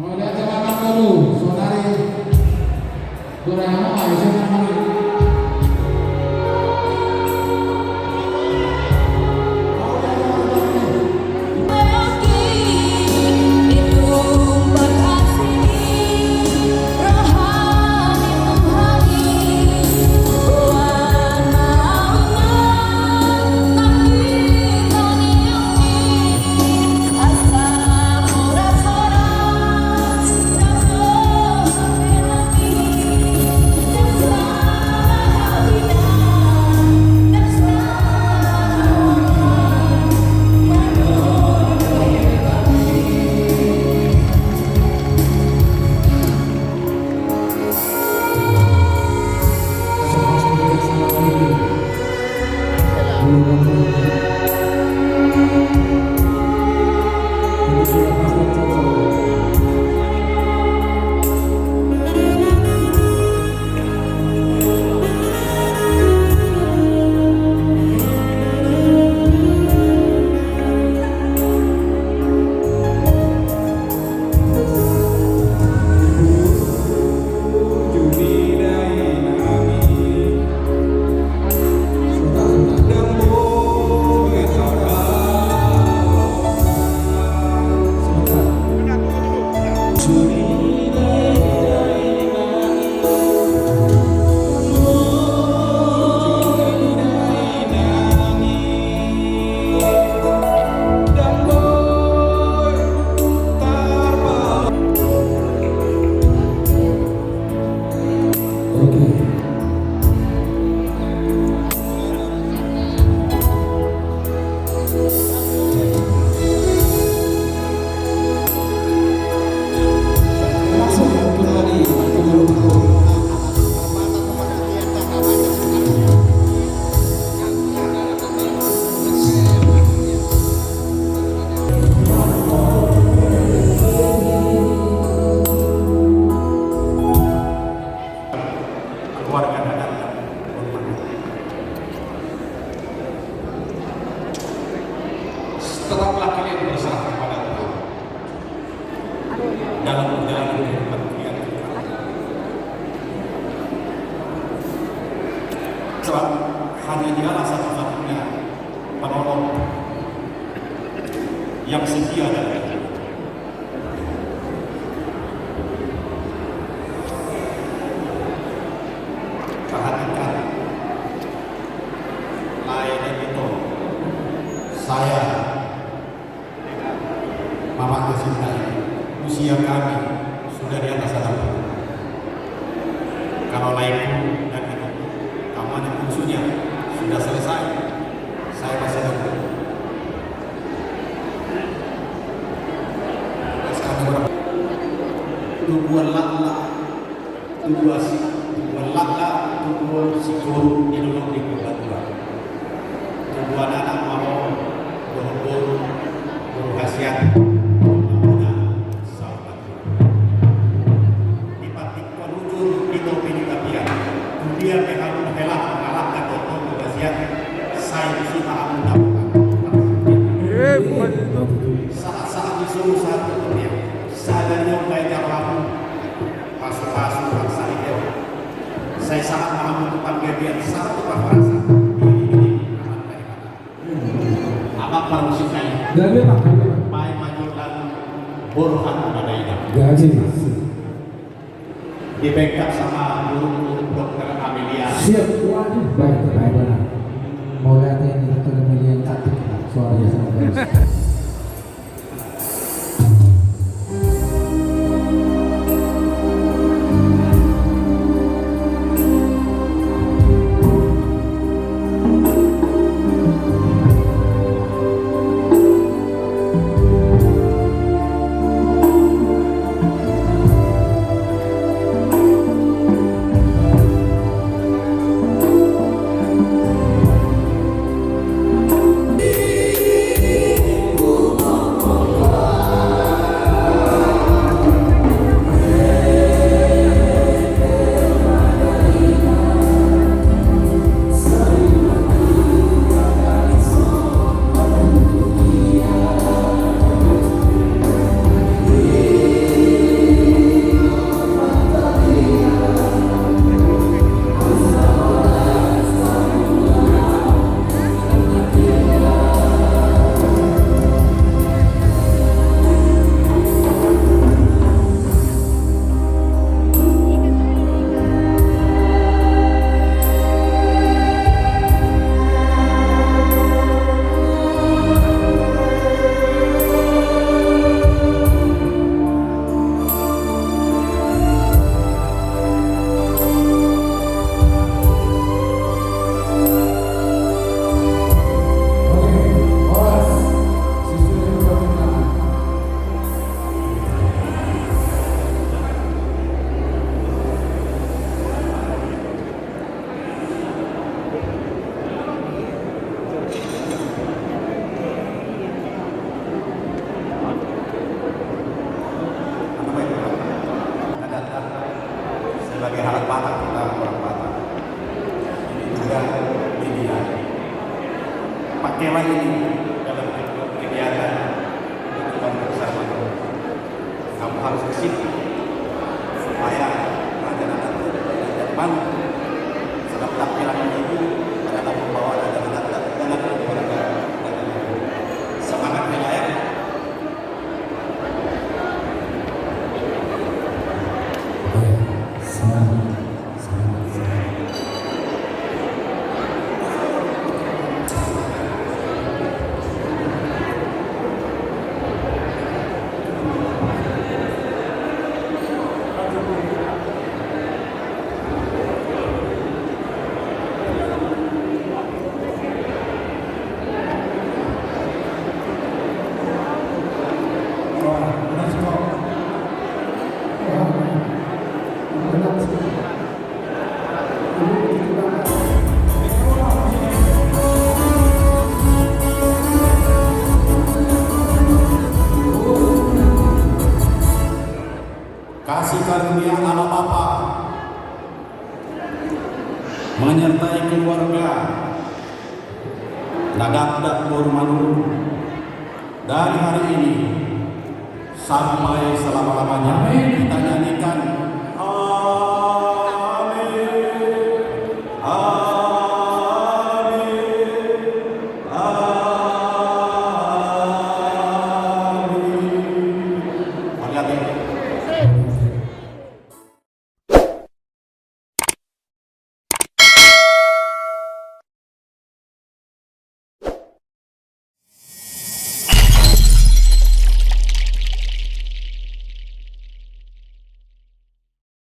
Mulai celana dulu, saudari Doraemon ayo silakan. Tetaplah kalian berserah kepada Tuhan dalam menjalani kehidupan kalian. Sebab hanya Dialah satu-satunya penolong yang setia dan baik. Perhatikan, lain itu saya Mama kecintai, usia kami sudah di atas 60. Kalau lainku dan itu kamu anak bungsunya sudah selesai, saya masih nunggu. Sekarang berapa? Tubuhan lakla, tubuhan lakla, tubuhan sikuru di dulu di Kubatuan. Tubuhan anak mau buru-buru khasiat. Dia memang telah mengalahkan Dr. Basiat. Saya mesti maha mendapatkan saat-saat disuruh satu dunia sadar baik kamu pasu-pasu bangsa itu. Saya sangat maha mendapatkan dia satu perasa ini apa parusikai dari main maju dan burhan pada ini gaji di backup sama guru dokter Amelia. Siap, waduh, baik, baik. Mau lihat yang dokter Amelia yang cantik, suaranya sangat bagus. Pakailah ini dalam kegiatan kehidupan bersama. Kamu harus ke situ supaya anak-anak depan sedang tampilan itu adalah membawa anak-anak dalam keluarga. Semangatnya ya. Semangat. Kasih karunia Allah Bapa menyertai keluarga Nagapdak Bormanur dari hari ini sampai selama-lamanya. Kita nyanyikan